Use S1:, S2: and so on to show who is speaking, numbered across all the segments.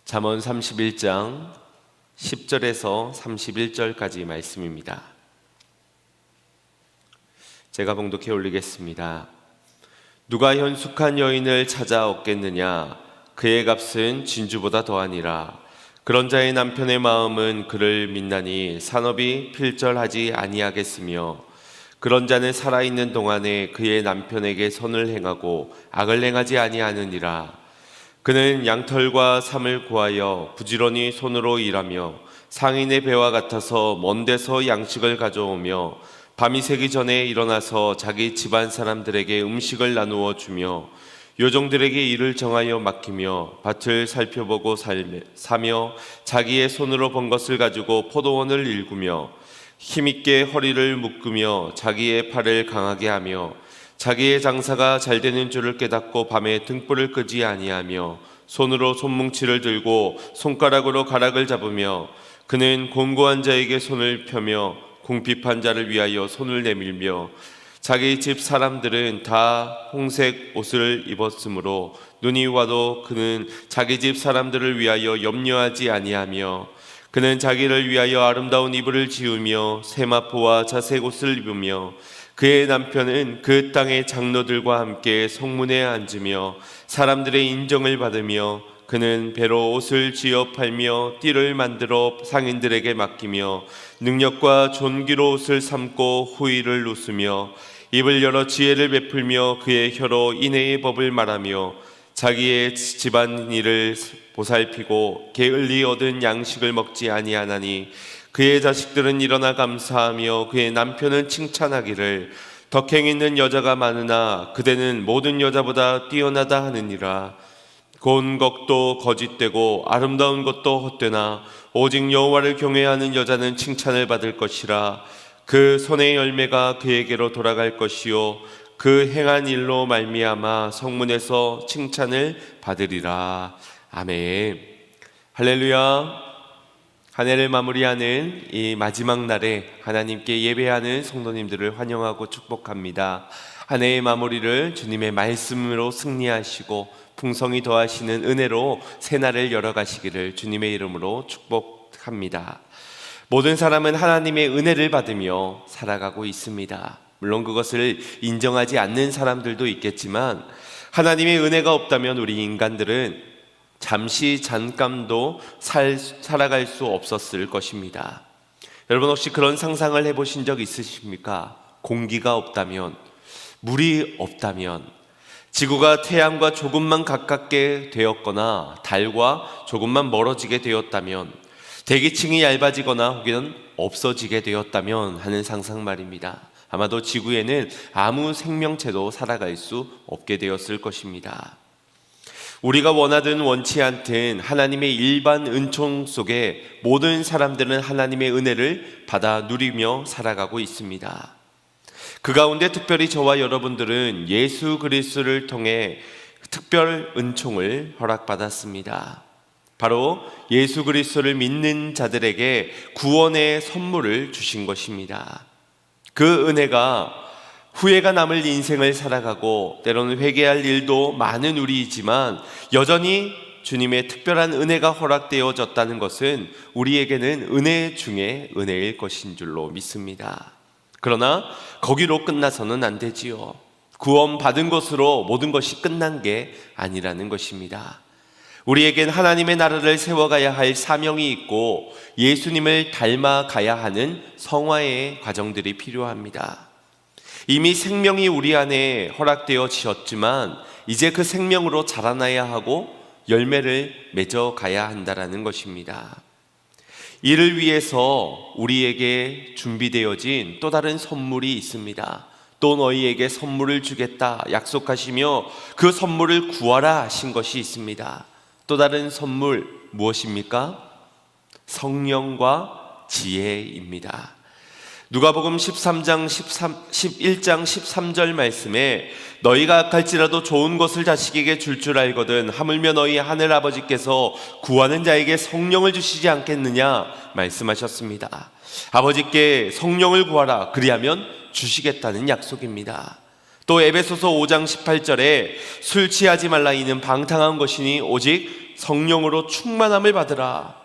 S1: 잠언 31장 10절에서 31절까지 말씀입니다. 제가 봉독해 올리겠습니다. 누가 현숙한 여인을 찾아 얻겠느냐? 그의 값은 진주보다 더하니라. 그런 자의 남편의 마음은 그를 믿나니 산업이 필절하지 아니하겠으며, 그런 자는 살아있는 동안에 그의 남편에게 선을 행하고 악을 행하지 아니하느니라. 그는 양털과 삼을 구하여 부지런히 손으로 일하며 상인의 배와 같아서 먼 데서 양식을 가져오며 밤이 새기 전에 일어나서 자기 집안 사람들에게 음식을 나누어 주며 요정들에게 일을 정하여 맡기며 밭을 살펴보고 사며 자기의 손으로 번 것을 가지고 포도원을 일구며 힘있게 허리를 묶으며 자기의 팔을 강하게 하며 자기의 장사가 잘 되는 줄을 깨닫고 밤에 등불을 끄지 아니하며 손으로 손뭉치를 들고 손가락으로 가락을 잡으며 그는 곤고한 자에게 손을 펴며 궁핍한 자를 위하여 손을 내밀며 자기 집 사람들은 다 홍색 옷을 입었으므로 눈이 와도 그는 자기 집 사람들을 위하여 염려하지 아니하며 그는 자기를 위하여 아름다운 이불을 지으며 세마포와 자색 옷을 입으며 그의 남편은 그 땅의 장로들과 함께 성문에 앉으며 사람들의 인정을 받으며 그는 배로 옷을 지어 팔며 띠를 만들어 상인들에게 맡기며 능력과 존귀로 옷을 삼고 후의를 웃으며 입을 열어 지혜를 베풀며 그의 혀로 인애의 법을 말하며 자기의 집안 일을 보살피고 게을리 얻은 양식을 먹지 아니하나니 그의 자식들은 일어나 감사하며 그의 남편은 칭찬하기를 덕행 있는 여자가 많으나 그대는 모든 여자보다 뛰어나다 하느니라. 고운 것도 거짓되고 아름다운 것도 헛되나 오직 여호와를 경외하는 여자는 칭찬을 받을 것이라. 그 손의 열매가 그에게로 돌아갈 것이요 그 행한 일로 말미암아 성문에서 칭찬을 받으리라. 아멘. 할렐루야. 한 해를 마무리하는 이 마지막 날에 하나님께 예배하는 성도님들을 환영하고 축복합니다. 한 해의 마무리를 주님의 말씀으로 승리하시고 풍성히 더하시는 은혜로 새날을 열어가시기를 주님의 이름으로 축복합니다. 모든 사람은 하나님의 은혜를 받으며 살아가고 있습니다. 물론 그것을 인정하지 않는 사람들도 있겠지만 하나님의 은혜가 없다면 우리 인간들은 잠깐도 살아갈 수 없었을 것입니다. 여러분 혹시 그런 상상을 해보신 적 있으십니까? 공기가 없다면, 물이 없다면, 지구가 태양과 조금만 가깝게 되었거나 달과 조금만 멀어지게 되었다면, 대기층이 얇아지거나 혹은 없어지게 되었다면 하는 상상 말입니다. 아마도 지구에는 아무 생명체도 살아갈 수 없게 되었을 것입니다. 우리가 원하든 원치 않든 하나님의 일반 은총 속에 모든 사람들은 하나님의 은혜를 받아 누리며 살아가고 있습니다. 그 가운데 특별히 저와 여러분들은 예수 그리스도를 통해 특별 은총을 허락받았습니다. 바로 예수 그리스도를 믿는 자들에게 구원의 선물을 주신 것입니다. 그 은혜가 후회가 남을 인생을 살아가고 때로는 회개할 일도 많은 우리이지만 여전히 주님의 특별한 은혜가 허락되어졌다는 것은 우리에게는 은혜 중에 은혜일 것인 줄로 믿습니다. 그러나 거기로 끝나서는 안 되지요. 구원받은 것으로 모든 것이 끝난 게 아니라는 것입니다. 우리에겐 하나님의 나라를 세워가야 할 사명이 있고 예수님을 닮아가야 하는 성화의 과정들이 필요합니다. 이미 생명이 우리 안에 허락되어지었지만 이제 그 생명으로 자라나야 하고 열매를 맺어가야 한다는 것입니다. 이를 위해서 우리에게 준비되어진 또 다른 선물이 있습니다. 또 너희에게 선물을 주겠다 약속하시며 그 선물을 구하라 하신 것이 있습니다. 또 다른 선물 무엇입니까? 성령과 지혜입니다. 누가복음 11장 13절 말씀에 너희가 악할지라도 좋은 것을 자식에게 줄 알거든 하물며 너희 하늘 아버지께서 구하는 자에게 성령을 주시지 않겠느냐 말씀하셨습니다. 아버지께 성령을 구하라 그리하면 주시겠다는 약속입니다. 또 에베소서 5장 18절에 술 취하지 말라 이는 방탕한 것이니 오직 성령으로 충만함을 받으라.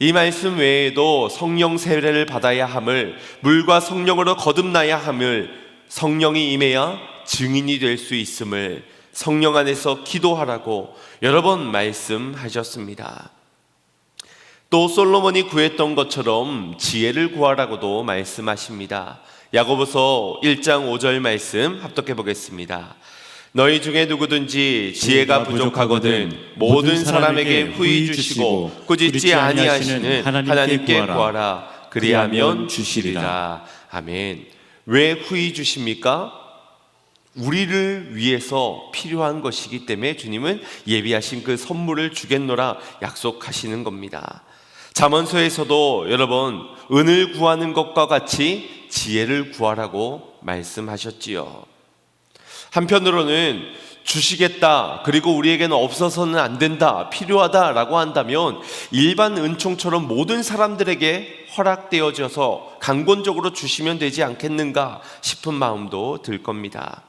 S1: 이 말씀 외에도 성령 세례를 받아야 함을, 물과 성령으로 거듭나야 함을, 성령이 임해야 증인이 될 수 있음을, 성령 안에서 기도하라고 여러 번 말씀하셨습니다. 또 솔로몬이 구했던 것처럼 지혜를 구하라고도 말씀하십니다. 야고보서 1장 5절 말씀 합독해 보겠습니다. 너희 중에 누구든지 지혜가 부족하거든 모든 사람에게 후히 주시고 꾸짖지 아니하시는 하나님께 구하라. 그리하면 주시리라. 아멘. 왜 후히 주십니까? 우리를 위해서 필요한 것이기 때문에 주님은 예비하신 그 선물을 주겠노라 약속하시는 겁니다. 잠언서에서도 여러 번 은을 구하는 것과 같이 지혜를 구하라고 말씀하셨지요. 한편으로는 주시겠다, 그리고 우리에게는 없어서는 안 된다, 필요하다라고 한다면 일반 은총처럼 모든 사람들에게 허락되어져서 강권적으로 주시면 되지 않겠는가 싶은 마음도 들 겁니다.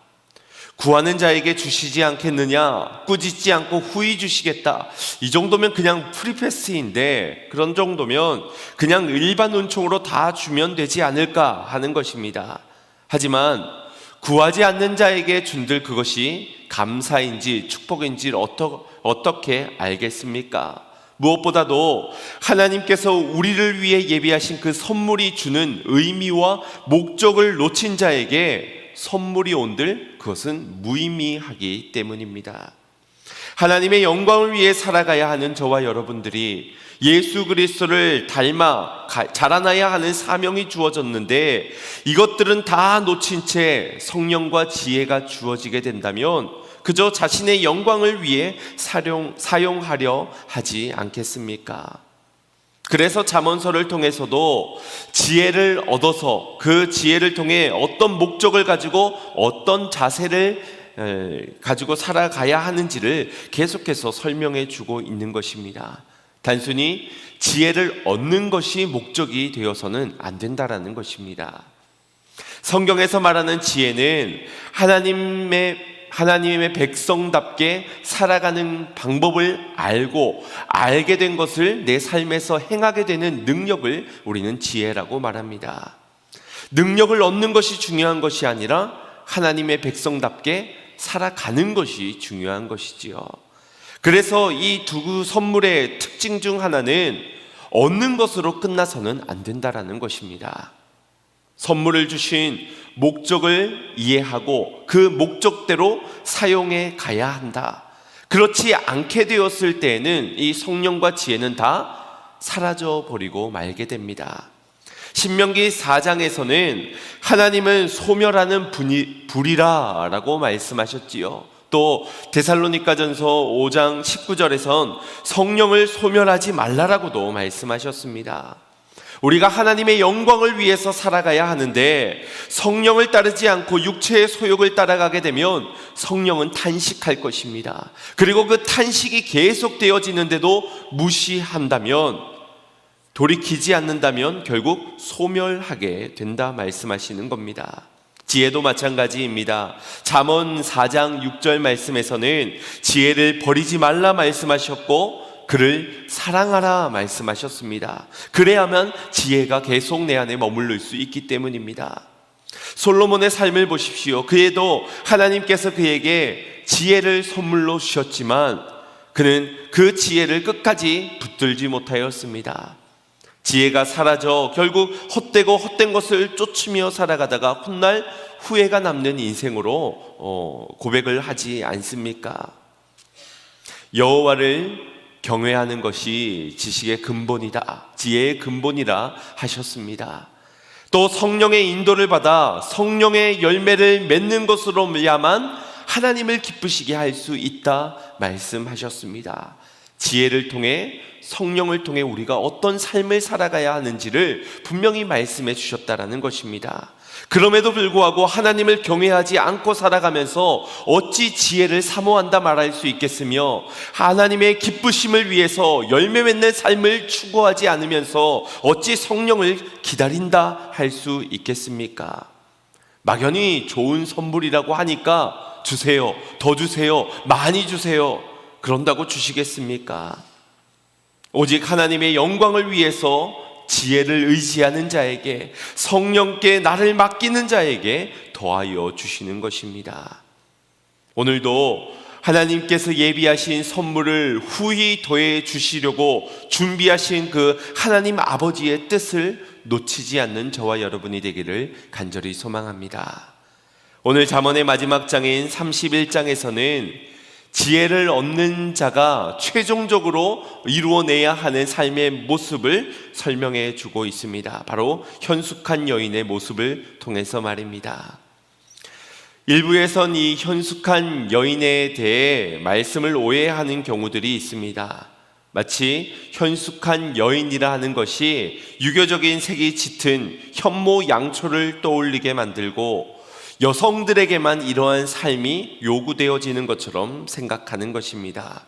S1: 구하는 자에게 주시지 않겠느냐, 꾸짖지 않고 후히 주시겠다, 이 정도면 그냥 프리패스인데, 그런 정도면 그냥 일반 은총으로 다 주면 되지 않을까 하는 것입니다. 하지만 구하지 않는 자에게 준들 그것이 감사인지 축복인지 어떻게 알겠습니까? 무엇보다도 하나님께서 우리를 위해 예비하신 그 선물이 주는 의미와 목적을 놓친 자에게 선물이 온들 그것은 무의미하기 때문입니다. 하나님의 영광을 위해 살아가야 하는 저와 여러분들이 예수 그리스도를 닮아 자라나야 하는 사명이 주어졌는데, 이것들은 다 놓친 채 성령과 지혜가 주어지게 된다면 그저 자신의 영광을 위해 사용하려 하지 않겠습니까? 그래서 잠언서를 통해서도 지혜를 얻어서 그 지혜를 통해 어떤 목적을 가지고 어떤 자세를 가지고 살아가야 하는지를 계속해서 설명해 주고 있는 것입니다. 단순히 지혜를 얻는 것이 목적이 되어서는 안 된다라는 것입니다. 성경에서 말하는 지혜는 하나님의 백성답게 살아가는 방법을 알게 된 것을 내 삶에서 행하게 되는 능력을 우리는 지혜라고 말합니다. 능력을 얻는 것이 중요한 것이 아니라 하나님의 백성답게 살아가는 것이 중요한 것이지요. 그래서 이 두 선물의 특징 중 하나는 얻는 것으로 끝나서는 안 된다라는 것입니다. 선물을 주신 목적을 이해하고 그 목적대로 사용해 가야 한다. 그렇지 않게 되었을 때에는 이 성령과 지혜는 다 사라져 버리고 말게 됩니다. 신명기 4장에서는 하나님은 소멸하는 불이라 라고 말씀하셨지요. 또 데살로니가전서 5장 19절에선 성령을 소멸하지 말라라고도 말씀하셨습니다. 우리가 하나님의 영광을 위해서 살아가야 하는데 성령을 따르지 않고 육체의 소욕을 따라가게 되면 성령은 탄식할 것입니다. 그리고 그 탄식이 계속되어지는데도 무시한다면, 돌이키지 않는다면 결국 소멸하게 된다 말씀하시는 겁니다. 지혜도 마찬가지입니다. 잠언 4장 6절 말씀에서는 지혜를 버리지 말라 말씀하셨고 그를 사랑하라 말씀하셨습니다. 그래야만 지혜가 계속 내 안에 머무를 수 있기 때문입니다. 솔로몬의 삶을 보십시오. 그에도 하나님께서 그에게 지혜를 선물로 주셨지만 그는 그 지혜를 끝까지 붙들지 못하였습니다. 지혜가 사라져 결국 헛된 것을 쫓으며 살아가다가 훗날 후회가 남는 인생으로 고백을 하지 않습니까? 여호와를 경외하는 것이 지식의 근본이다, 지혜의 근본이라 하셨습니다. 또 성령의 인도를 받아 성령의 열매를 맺는 것으로야만 하나님을 기쁘시게 할 수 있다 말씀하셨습니다. 지혜를 통해, 성령을 통해 우리가 어떤 삶을 살아가야 하는지를 분명히 말씀해 주셨다라는 것입니다. 그럼에도 불구하고 하나님을 경외하지 않고 살아가면서 어찌 지혜를 사모한다 말할 수 있겠으며, 하나님의 기쁘심을 위해서 열매 맺는 삶을 추구하지 않으면서 어찌 성령을 기다린다 할 수 있겠습니까? 막연히 좋은 선물이라고 하니까 주세요, 더 주세요, 많이 주세요. 그런다고 주시겠습니까? 오직 하나님의 영광을 위해서 지혜를 의지하는 자에게, 성령께 나를 맡기는 자에게 더하여 주시는 것입니다. 오늘도 하나님께서 예비하신 선물을 후히 더해 주시려고 준비하신 그 하나님 아버지의 뜻을 놓치지 않는 저와 여러분이 되기를 간절히 소망합니다. 오늘 잠언의 마지막 장인 31장에서는 지혜를 얻는 자가 최종적으로 이루어내야 하는 삶의 모습을 설명해 주고 있습니다. 바로 현숙한 여인의 모습을 통해서 말입니다. 일부에선 이 현숙한 여인에 대해 말씀을 오해하는 경우들이 있습니다. 마치 현숙한 여인이라 하는 것이 유교적인 색이 짙은 현모양초를 떠올리게 만들고 여성들에게만 이러한 삶이 요구되어지는 것처럼 생각하는 것입니다.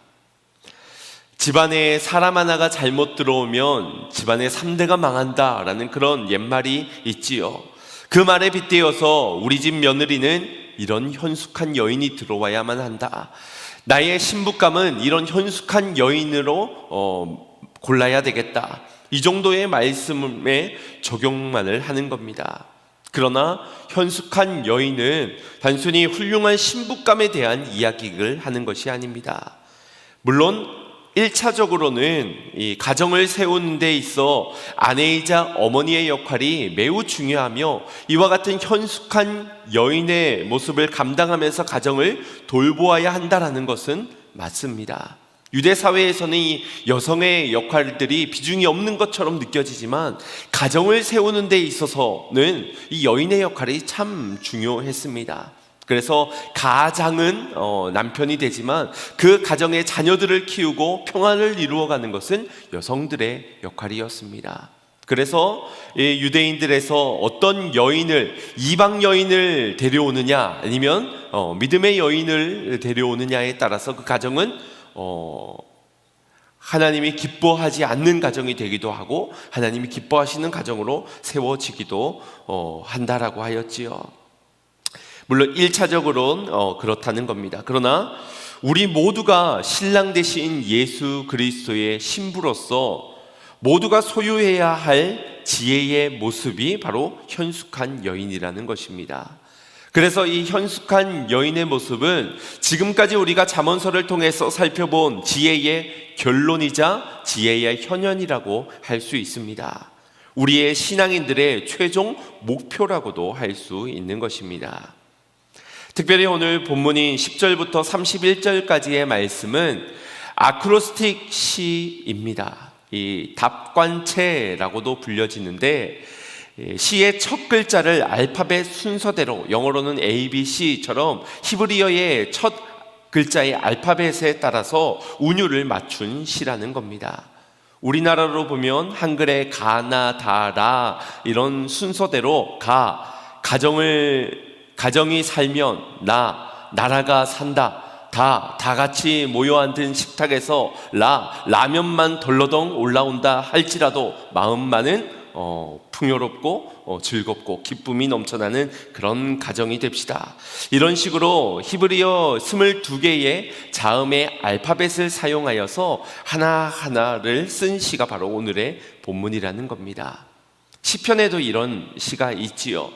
S1: 집안에 사람 하나가 잘못 들어오면 집안의 3대가 망한다라는 그런 옛말이 있지요. 그 말에 빗대어서 우리 집 며느리는 이런 현숙한 여인이 들어와야만 한다. 나의 신부감은 이런 현숙한 여인으로 골라야 되겠다. 이 정도의 말씀에 적용만을 하는 겁니다. 그러나 현숙한 여인은 단순히 훌륭한 신부감에 대한 이야기를 하는 것이 아닙니다. 물론 1차적으로는 이 가정을 세우는 데 있어 아내이자 어머니의 역할이 매우 중요하며 이와 같은 현숙한 여인의 모습을 감당하면서 가정을 돌보아야 한다는 것은 맞습니다. 유대 사회에서는 이 여성의 역할들이 비중이 없는 것처럼 느껴지지만 가정을 세우는 데 있어서는 이 여인의 역할이 참 중요했습니다. 그래서 가장은 남편이 되지만 그 가정의 자녀들을 키우고 평안을 이루어가는 것은 여성들의 역할이었습니다. 그래서 유대인들에서 어떤 여인을, 이방 여인을 데려오느냐 아니면 믿음의 여인을 데려오느냐에 따라서 그 가정은 하나님이 기뻐하지 않는 가정이 되기도 하고 하나님이 기뻐하시는 가정으로 세워지기도 한다라고 하였지요. 물론 1차적으로는 그렇다는 겁니다. 그러나 우리 모두가 신랑 되신 예수 그리스도의 신부로서 모두가 소유해야 할 지혜의 모습이 바로 현숙한 여인이라는 것입니다. 그래서 이 현숙한 여인의 모습은 지금까지 우리가 잠언서를 통해서 살펴본 지혜의 결론이자 지혜의 현현이라고 할 수 있습니다. 우리의 신앙인들의 최종 목표라고도 할 수 있는 것입니다. 특별히 오늘 본문인 10절부터 31절까지의 말씀은 아크로스틱 시입니다. 이 답관체라고도 불려지는데 시의 첫 글자를 알파벳 순서대로, 영어로는 A, B, C처럼 히브리어의 첫 글자의 알파벳에 따라서 운율을 맞춘 시라는 겁니다. 우리나라로 보면 한글의 가나 다라 이런 순서대로 가정이 살면 나라가 산다. 다 같이 모여 앉은 식탁에서 라면만 덜러덩 올라온다 할지라도 마음만은 풍요롭고 즐겁고 기쁨이 넘쳐나는 그런 가정이 됩시다. 이런 식으로 히브리어 22개의 자음의 알파벳을 사용하여서 하나하나를 쓴 시가 바로 오늘의 본문이라는 겁니다. 시편에도 이런 시가 있지요.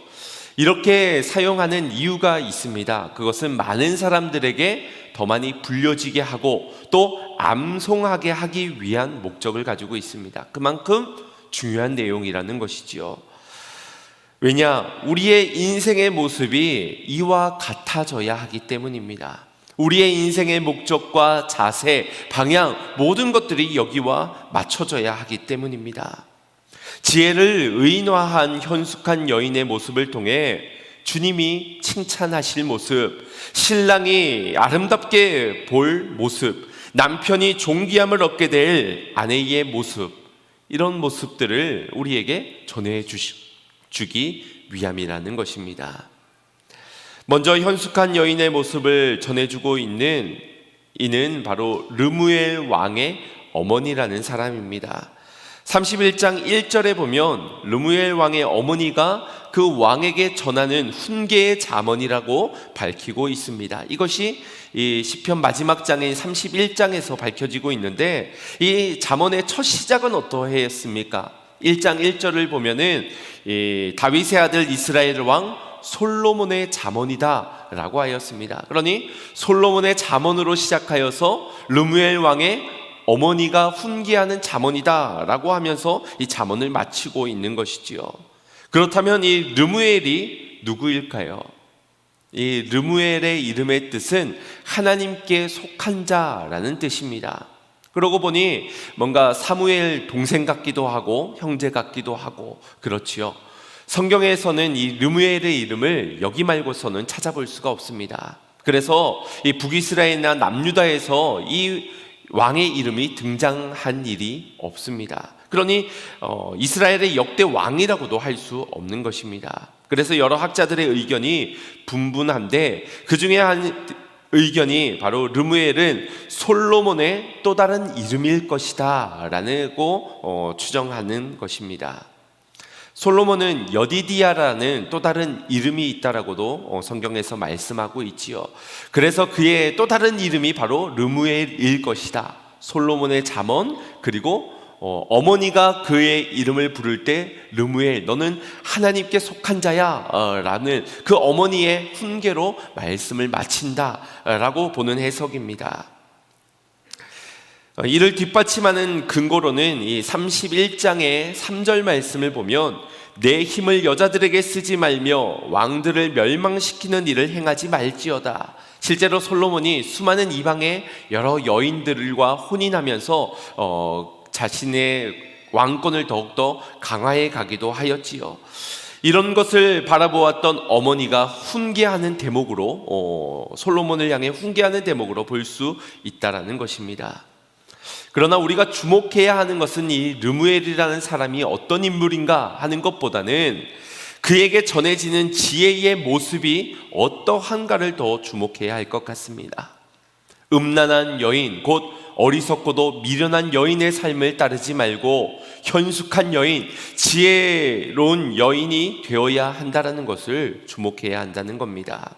S1: 이렇게 사용하는 이유가 있습니다. 그것은 많은 사람들에게 더 많이 불려지게 하고 또 암송하게 하기 위한 목적을 가지고 있습니다. 그만큼 중요한 내용이라는 것이지요. 왜냐? 우리의 인생의 모습이 이와 같아져야 하기 때문입니다. 우리의 인생의 목적과 자세, 방향 모든 것들이 여기와 맞춰져야 하기 때문입니다. 지혜를 의인화한 현숙한 여인의 모습을 통해 주님이 칭찬하실 모습, 신랑이 아름답게 볼 모습, 남편이 존귀함을 얻게 될 아내의 모습, 이런 모습들을 우리에게 전해주기 위함이라는 것입니다. 먼저 현숙한 여인의 모습을 전해주고 있는 이는 바로 르무엘 왕의 어머니라는 사람입니다. 31장 1절에 보면 르무엘 왕의 어머니가 그 왕에게 전하는 훈계의 잠언이라고 밝히고 있습니다. 이것이 이 시편 마지막 장인 31장에서 밝혀지고 있는데, 이 잠언의 첫 시작은 어떠했습니까? 1장 1절을 보면은 이 다윗의 아들 이스라엘 왕 솔로몬의 잠언이다 라고 하였습니다. 그러니 솔로몬의 잠언으로 시작하여서 르무엘 왕의 어머니가 훈계하는 잠언이다 라고 하면서 이 잠언을 마치고 있는 것이지요. 그렇다면 이 르무엘이 누구일까요? 이 르무엘의 이름의 뜻은 하나님께 속한 자라는 뜻입니다. 그러고 보니 뭔가 사무엘 동생 같기도 하고 형제 같기도 하고 그렇지요. 성경에서는 이 르무엘의 이름을 여기 말고서는 찾아볼 수가 없습니다. 그래서 이 북이스라엘이나 남유다에서 이 왕의 이름이 등장한 일이 없습니다. 그러니 이스라엘의 역대 왕이라고도 할 수 없는 것입니다. 그래서 여러 학자들의 의견이 분분한데, 그 중에 한 의견이 바로 르무엘은 솔로몬의 또 다른 이름일 것이다 라고 추정하는 것입니다. 솔로몬은 여디디아라는 또 다른 이름이 있다라고도 성경에서 말씀하고 있지요. 그래서 그의 또 다른 이름이 바로 르무엘일 것이다. 솔로몬의 잠언, 그리고 어머니가 그의 이름을 부를 때 르무엘, 너는 하나님께 속한 자야 라는 그 어머니의 훈계로 말씀을 마친다 라고 보는 해석입니다. 이를 뒷받침하는 근거로는 이 31장의 3절 말씀을 보면, 내 힘을 여자들에게 쓰지 말며 왕들을 멸망시키는 일을 행하지 말지어다. 실제로 솔로몬이 수많은 이방의 여러 여인들과 혼인하면서 자신의 왕권을 더욱더 강화해 가기도 하였지요. 이런 것을 바라보았던 어머니가 훈계하는 대목으로, 솔로몬을 향해 훈계하는 대목으로 볼 수 있다라는 것입니다. 그러나 우리가 주목해야 하는 것은 이 르무엘이라는 사람이 어떤 인물인가 하는 것보다는 그에게 전해지는 지혜의 모습이 어떠한가를 더 주목해야 할 것 같습니다. 음란한 여인, 곧 어리석고도 미련한 여인의 삶을 따르지 말고 현숙한 여인, 지혜로운 여인이 되어야 한다는 것을 주목해야 한다는 겁니다.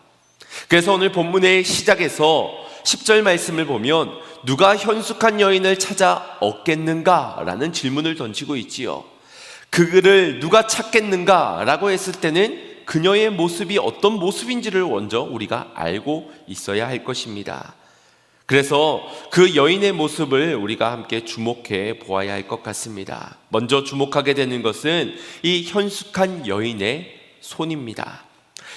S1: 그래서 오늘 본문의 시작에서 10절 말씀을 보면 누가 현숙한 여인을 찾아 얻겠는가? 라는 질문을 던지고 있지요. 그를 누가 찾겠는가? 라고 했을 때는 그녀의 모습이 어떤 모습인지를 먼저 우리가 알고 있어야 할 것입니다. 그래서 그 여인의 모습을 우리가 함께 주목해 보아야 할 것 같습니다. 먼저 주목하게 되는 것은 이 현숙한 여인의 손입니다.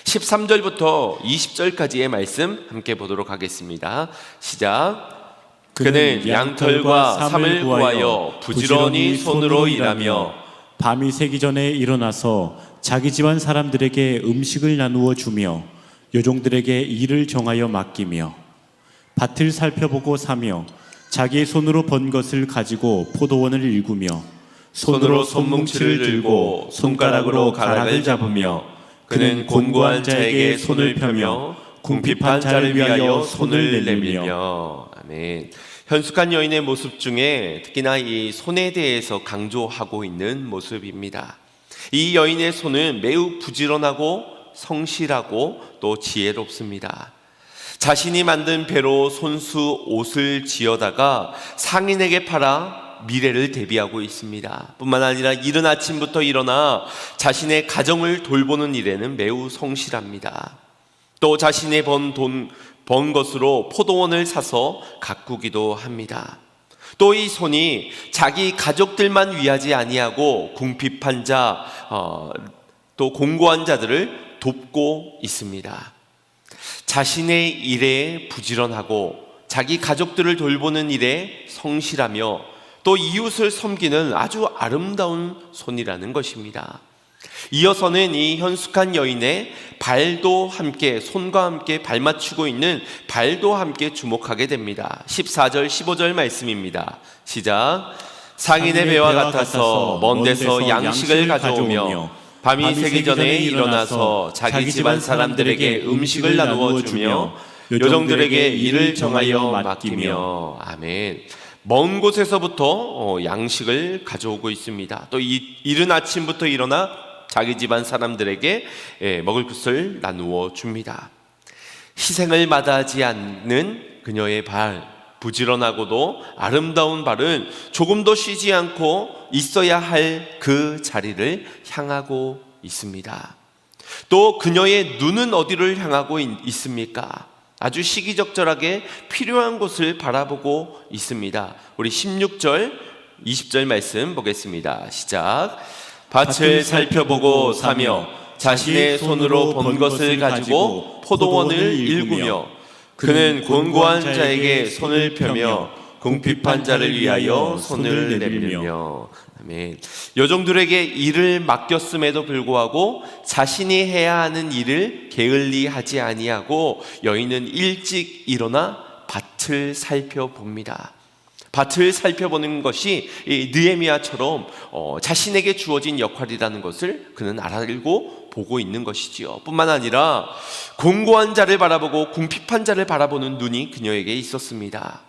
S1: 13절부터 20절까지의 말씀 함께 보도록 하겠습니다. 시작. 그는 양털과 삼을 구하여 부지런히 손으로 일하며
S2: 밤이 새기 전에 일어나서 자기 집안 사람들에게 음식을 나누어 주며 요종들에게 일을 정하여 맡기며 밭을 살펴보고 사며 자기의 손으로 번 것을 가지고 포도원을 일구며
S1: 손으로 손뭉치를 들고 손가락으로 가락을 잡으며 그는 곤고한 자에게 손을 펴며 궁핍한 자를 위하여 손을 내밀며. 아멘. 현숙한 여인의 모습 중에 특히나 이 손에 대해서 강조하고 있는 모습입니다. 이 여인의 손은 매우 부지런하고 성실하고 또 지혜롭습니다. 자신이 만든 배로 손수 옷을 지어다가 상인에게 팔아 미래를 대비하고 있습니다. 뿐만 아니라 이른 아침부터 일어나 자신의 가정을 돌보는 일에는 매우 성실합니다. 또 자신의 번 것으로 포도원을 사서 가꾸기도 합니다. 또 이 손이 자기 가족들만 위하지 아니하고 궁핍한 자, 또 공고한 자들을 돕고 있습니다. 자신의 일에 부지런하고 자기 가족들을 돌보는 일에 성실하며 또 이웃을 섬기는 아주 아름다운 손이라는 것입니다. 이어서는 이 현숙한 여인의 발도 함께, 손과 함께 발맞추고 있는 발도 함께 주목하게 됩니다. 14절 15절 말씀입니다. 시작. 상인의 배와 같아서 먼 데서 양식을 가져오며 밤이 새기 전에 일어나서 자기 집안 사람들에게 음식을 나누어 주며 요정들에게 일을 정하여 맡기며. 아멘. 먼 곳에서부터 양식을 가져오고 있습니다. 또 이른 아침부터 일어나 자기 집안 사람들에게 먹을 것을 나누어 줍니다. 희생을 마다하지 않는 그녀의 발, 부지런하고도 아름다운 발은 조금도 쉬지 않고 있어야 할 그 자리를 향하고 있습니다. 또 그녀의 눈은 어디를 향하고 있습니까? 아주 시기적절하게 필요한 곳을 바라보고 있습니다. 우리 16절, 20절 말씀 보겠습니다. 시작. 밭을 살펴보고 사며 자신의 손으로 번 것을 가지고 포도원을 일구며 그는 곤고한 자에게 손을 펴며 궁핍한 자를 위하여 손을 내밀며. 아멘. 여종들에게 일을 맡겼음에도 불구하고 자신이 해야 하는 일을 게을리하지 아니하고 여인은 일찍 일어나 밭을 살펴봅니다. 밭을 살펴보는 것이 느헤미야처럼 자신에게 주어진 역할이라는 것을 그는 알고 보고 있는 것이지요. 뿐만 아니라 곤고한 자를 바라보고 궁핍한 자를 바라보는 눈이 그녀에게 있었습니다.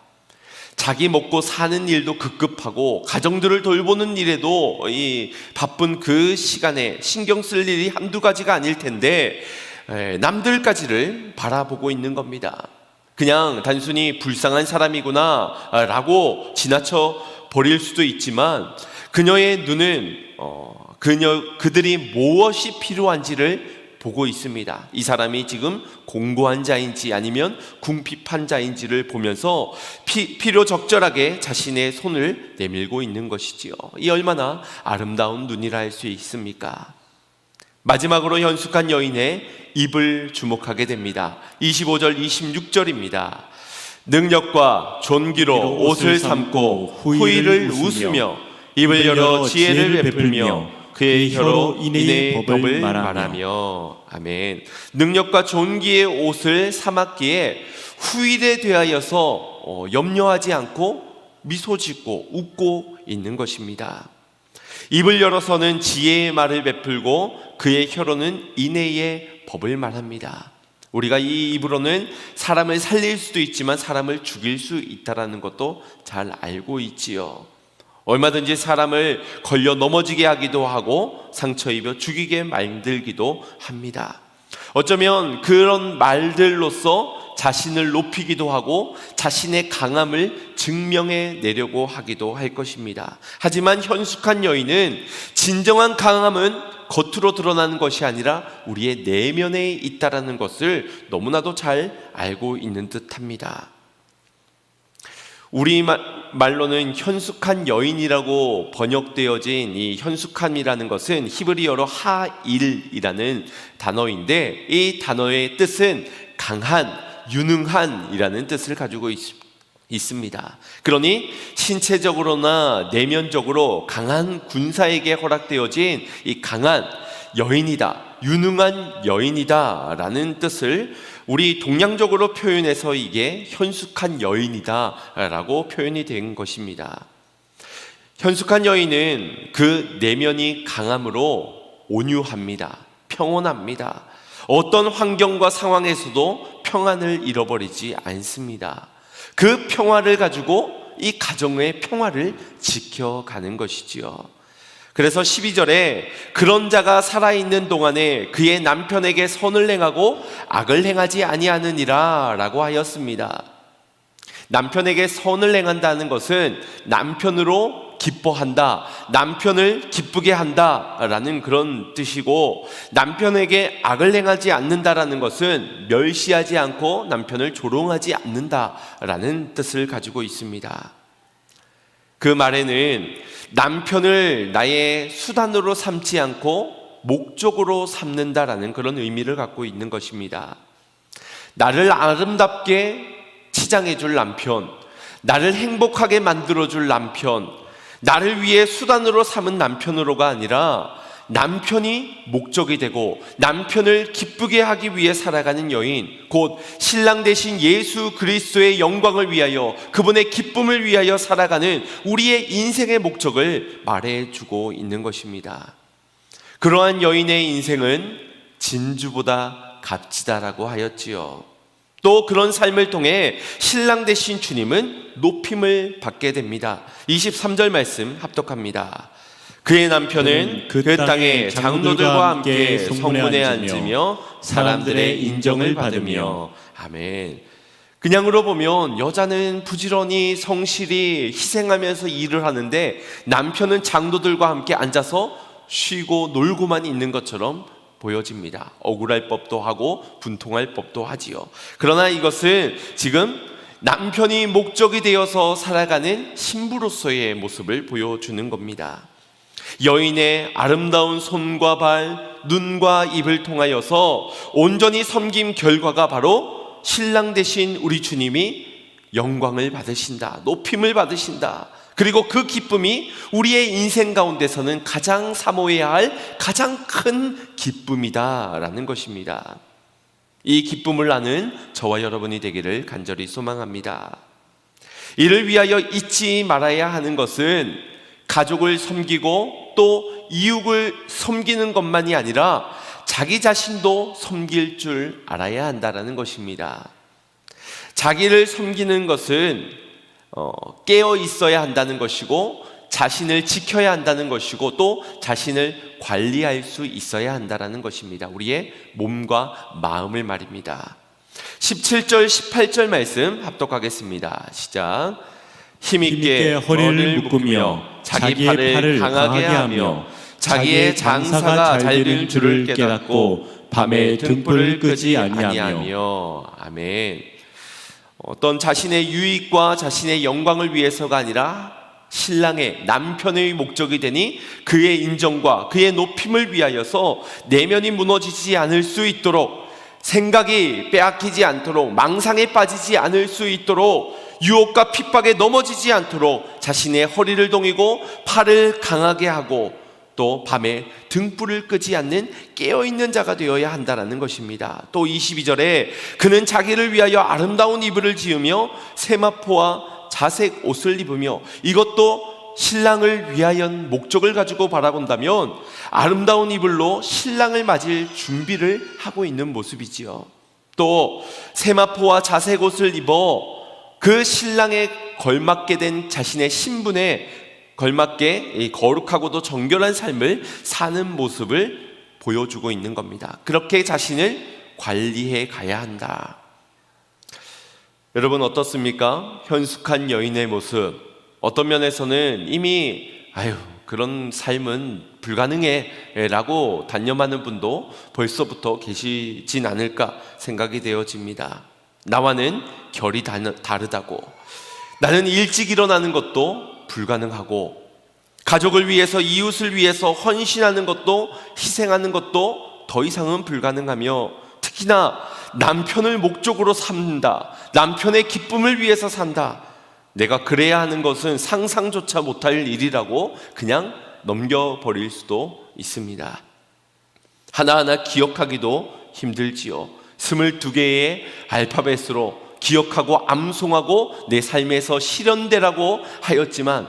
S1: 자기 먹고 사는 일도 급급하고 가정들을 돌보는 일에도 이 바쁜 그 시간에 신경 쓸 일이 한두 가지가 아닐 텐데 남들까지를 바라보고 있는 겁니다. 그냥 단순히 불쌍한 사람이구나 라고 지나쳐 버릴 수도 있지만 그녀의 눈은 그들이 무엇이 필요한지를 보고 있습니다. 이 사람이 지금 공고한 자인지 아니면 궁핍한 자인지를 보면서 필요 적절하게 자신의 손을 내밀고 있는 것이지요. 이 얼마나 아름다운 눈이라 할 수 있습니까? 마지막으로 현숙한 여인의 입을 주목하게 됩니다. 25절 26절입니다. 능력과 존귀로 옷을 삼고 후일을 웃으며 입을 열어 지혜를 베풀며 그의 혀로 인의 법을 말하며. 아멘. 능력과 존귀의 옷을 삼았기에 후일에 대하여서 염려하지 않고 미소 짓고 웃고 있는 것입니다. 입을 열어서는 지혜의 말을 베풀고 그의 혀로는 인애의 법을 말합니다. 우리가 이 입으로는 사람을 살릴 수도 있지만 사람을 죽일 수 있다는 것도 잘 알고 있지요. 얼마든지 사람을 걸려 넘어지게 하기도 하고 상처 입어 죽이게 만들기도 합니다. 어쩌면 그런 말들로서 자신을 높이기도 하고 자신의 강함을 증명해 내려고 하기도 할 것입니다. 하지만 현숙한 여인은 진정한 강함은 겉으로 드러나는 것이 아니라 우리의 내면에 있다는 것을 너무나도 잘 알고 있는 듯합니다. 우리말로는 현숙한 여인이라고 번역되어진 이 현숙함이라는 것은 히브리어로 하일이라는 단어인데 이 단어의 뜻은 강한, 유능한 이라는 뜻을 가지고 있습니다. 그러니 신체적으로나 내면적으로 강한 군사에게 허락되어진 이 강한 여인이다, 유능한 여인이다 라는 뜻을 우리 동양적으로 표현해서 이게 현숙한 여인이다 라고 표현이 된 것입니다. 현숙한 여인은 그 내면이 강함으로 온유합니다. 평온합니다. 어떤 환경과 상황에서도 평안을 잃어버리지 않습니다. 그 평화를 가지고 이 가정의 평화를 지켜가는 것이지요. 그래서 12절에 그런 자가 살아있는 동안에 그의 남편에게 선을 행하고 악을 행하지 아니하느니라 라고 하였습니다. 남편에게 선을 행한다는 것은 남편으로 기뻐한다, 남편을 기쁘게 한다 라는 그런 뜻이고, 남편에게 악을 행하지 않는다라는 것은 멸시하지 않고 남편을 조롱하지 않는다 라는 뜻을 가지고 있습니다. 그 말에는 남편을 나의 수단으로 삼지 않고 목적으로 삼는다라는 그런 의미를 갖고 있는 것입니다. 나를 아름답게 치장해 줄 남편, 나를 행복하게 만들어 줄 남편, 나를 위해 수단으로 삼은 남편으로가 아니라 남편이 목적이 되고 남편을 기쁘게 하기 위해 살아가는 여인, 곧 신랑 되신 예수 그리스도의 영광을 위하여, 그분의 기쁨을 위하여 살아가는 우리의 인생의 목적을 말해주고 있는 것입니다. 그러한 여인의 인생은 진주보다 값지다라고 하였지요. 또 그런 삶을 통해 신랑 되신 주님은 높임을 받게 됩니다. 23절 말씀 합독합니다. 그의 남편은 그 땅의 장로들과 함께 성문에 앉으며 사람들의 인정을 받으며. 아멘. 그냥으로 보면 여자는 부지런히 성실히 희생하면서 일을 하는데 남편은 장로들과 함께 앉아서 쉬고 놀고만 있는 것처럼 보여집니다. 억울할 법도 하고 분통할 법도 하지요. 그러나 이것은 지금 남편이 목적이 되어서 살아가는 신부로서의 모습을 보여주는 겁니다. 여인의 아름다운 손과 발, 눈과 입을 통하여서 온전히 섬긴 결과가 바로 신랑 되신 우리 주님이 영광을 받으신다, 높임을 받으신다. 그리고 그 기쁨이 우리의 인생 가운데서는 가장 사모해야 할 가장 큰 기쁨이다라는 것입니다. 이 기쁨을 아는 저와 여러분이 되기를 간절히 소망합니다. 이를 위하여 잊지 말아야 하는 것은 가족을 섬기고 또 이웃을 섬기는 것만이 아니라 자기 자신도 섬길 줄 알아야 한다는 것입니다. 자기를 섬기는 것은 깨어 있어야 한다는 것이고 자신을 지켜야 한다는 것이고 또 자신을 관리할 수 있어야 한다는 것입니다. 우리의 몸과 마음을 말입니다. 17절 18절 말씀 합독하겠습니다. 시작. 힘있게 허리를 묶으며 자기 팔을 강하게 하며 자기의 장사가 잘 되는 줄을 깨닫고 밤에 등불을 끄지 아니하며. 아멘. 어떤 자신의 유익과 자신의 영광을 위해서가 아니라 신랑의 남편의 목적이 되니 그의 인정과 그의 높임을 위하여서 내면이 무너지지 않을 수 있도록, 생각이 빼앗기지 않도록, 망상에 빠지지 않을 수 있도록, 유혹과 핍박에 넘어지지 않도록 자신의 허리를 동이고 팔을 강하게 하고 또 밤에 등불을 끄지 않는 깨어있는 자가 되어야 한다는 것입니다. 또 22절에 그는 자기를 위하여 아름다운 이불을 지으며 세마포와 자색 옷을 입으며, 이것도 신랑을 위하여 목적을 가지고 바라본다면 아름다운 이불로 신랑을 맞을 준비를 하고 있는 모습이지요. 또 세마포와 자색 옷을 입어 그 신랑에 걸맞게 된 자신의 신분에 걸맞게 거룩하고도 정결한 삶을 사는 모습을 보여주고 있는 겁니다. 그렇게 자신을 관리해 가야 한다. 여러분 어떻습니까? 현숙한 여인의 모습, 어떤 면에서는 이미 그런 삶은 불가능해 라고 단념하는 분도 벌써부터 계시진 않을까 생각이 되어집니다. 나와는 결이 다르다고, 나는 일찍 일어나는 것도 불가능하고, 가족을 위해서 이웃을 위해서 헌신하는 것도 희생하는 것도 더 이상은 불가능하며, 특히나 남편을 목적으로 삼는다, 남편의 기쁨을 위해서 산다, 내가 그래야 하는 것은 상상조차 못할 일이라고 그냥 넘겨버릴 수도 있습니다. 하나하나 기억하기도 힘들지요. 22개의 알파벳으로 기억하고 암송하고 내 삶에서 실현되라고 하였지만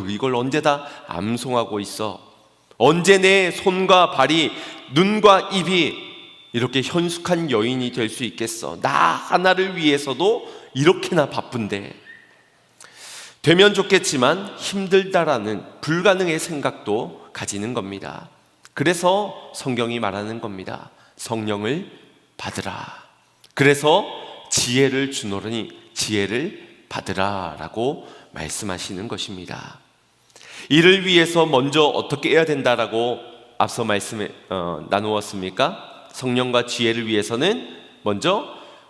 S1: 이걸 언제 다 암송하고 있어? 언제 내 손과 발이, 눈과 입이 이렇게 현숙한 여인이 될 수 있겠어? 나 하나를 위해서도 이렇게나 바쁜데. 되면 좋겠지만 힘들다라는 불가능의 생각도 가지는 겁니다. 그래서 성경이 말하는 겁니다. 성령을 받으라. 그래서 지혜를 주노니 지혜를 받으라 라고 말씀하시는 것입니다. 이를 위해서 먼저 어떻게 해야 된다라고 앞서 나누었습니까? 성령과 지혜를 위해서는 먼저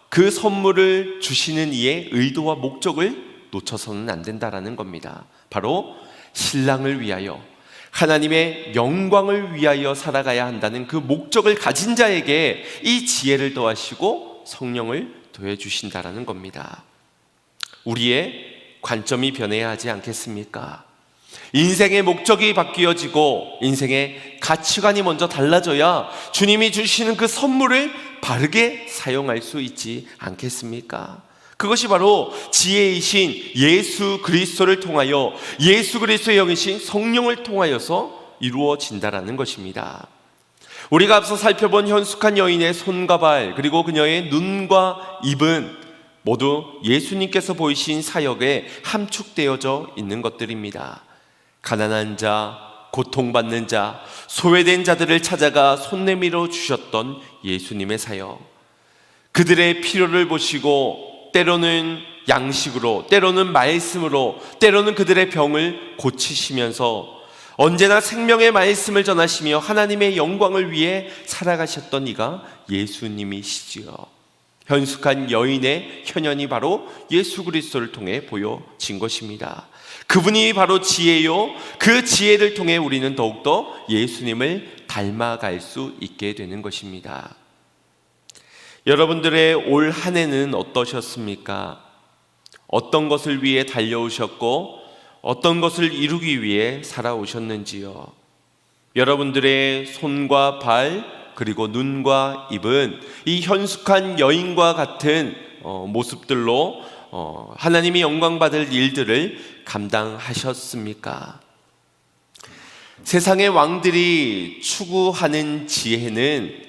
S1: 그 선물을 주시는 이의 의도와 목적을 놓쳐서는 안 된다라는 겁니다. 바로 신랑을 위하여, 하나님의 영광을 위하여 살아가야 한다는 그 목적을 가진 자에게 이 지혜를 더하시고 성령을 더해 주신다라는 겁니다. 우리의 관점이 변해야 하지 않겠습니까? 인생의 목적이 바뀌어지고 인생의 가치관이 먼저 달라져야 주님이 주시는 그 선물을 바르게 사용할 수 있지 않겠습니까? 그것이 바로 지혜이신 예수 그리스도를 통하여, 예수 그리스도의 영이신 성령을 통하여서 이루어진다라는 것입니다. 우리가 앞서 살펴본 현숙한 여인의 손과 발, 그리고 그녀의 눈과 입은 모두 예수님께서 보이신 사역에 함축되어져 있는 것들입니다. 가난한 자, 고통받는 자, 소외된 자들을 찾아가 손 내밀어 주셨던 예수님의 사역. 그들의 필요를 보시고 때로는 양식으로, 때로는 말씀으로, 때로는 그들의 병을 고치시면서 언제나 생명의 말씀을 전하시며 하나님의 영광을 위해 살아가셨던 이가 예수님이시지요. 현숙한 여인의 현현이 바로 예수 그리스도를 통해 보여진 것입니다. 그분이 바로 지혜요, 그 지혜를 통해 우리는 더욱더 예수님을 닮아갈 수 있게 되는 것입니다. 여러분들의 올 한 해는 어떠셨습니까? 어떤 것을 위해 달려오셨고 어떤 것을 이루기 위해 살아오셨는지요? 여러분들의 손과 발, 그리고 눈과 입은 이 현숙한 여인과 같은 모습들로 하나님이 영광받을 일들을 감당하셨습니까? 세상의 왕들이 추구하는 지혜는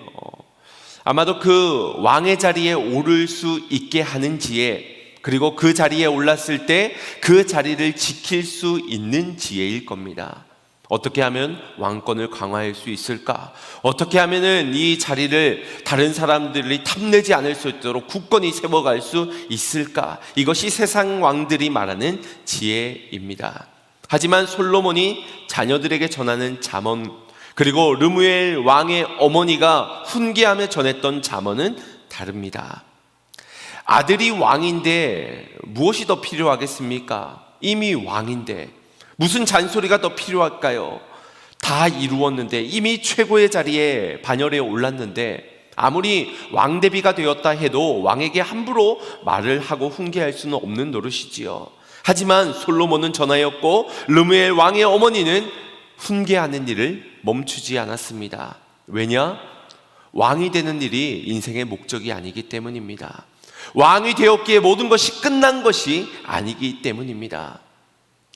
S1: 아마도 그 왕의 자리에 오를 수 있게 하는 지혜, 그리고 그 자리에 올랐을 때 그 자리를 지킬 수 있는 지혜일 겁니다. 어떻게 하면 왕권을 강화할 수 있을까? 어떻게 하면은 이 자리를 다른 사람들이 탐내지 않을 수 있도록 굳건히 세워갈 수 있을까? 이것이 세상 왕들이 말하는 지혜입니다. 하지만 솔로몬이 자녀들에게 전하는 잠언, 그리고 르무엘 왕의 어머니가 훈계하며 전했던 잠언은 다릅니다. 아들이 왕인데 무엇이 더 필요하겠습니까? 이미 왕인데 무슨 잔소리가 더 필요할까요? 다 이루었는데, 이미 최고의 자리에 반열에 올랐는데 아무리 왕대비가 되었다 해도 왕에게 함부로 말을 하고 훈계할 수는 없는 노릇이지요. 하지만 솔로몬은 전하였고 르무엘 왕의 어머니는 훈계하는 일을 멈추지 않았습니다. 왜냐? 왕이 되는 일이 인생의 목적이 아니기 때문입니다. 왕이 되었기에 모든 것이 끝난 것이 아니기 때문입니다.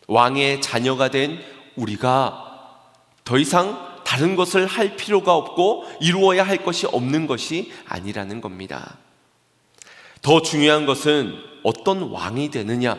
S1: 왕의 자녀가 된 우리가 더 이상 다른 것을 할 필요가 없고 이루어야 할 것이 없는 것이 아니라는 겁니다. 더 중요한 것은 어떤 왕이 되느냐,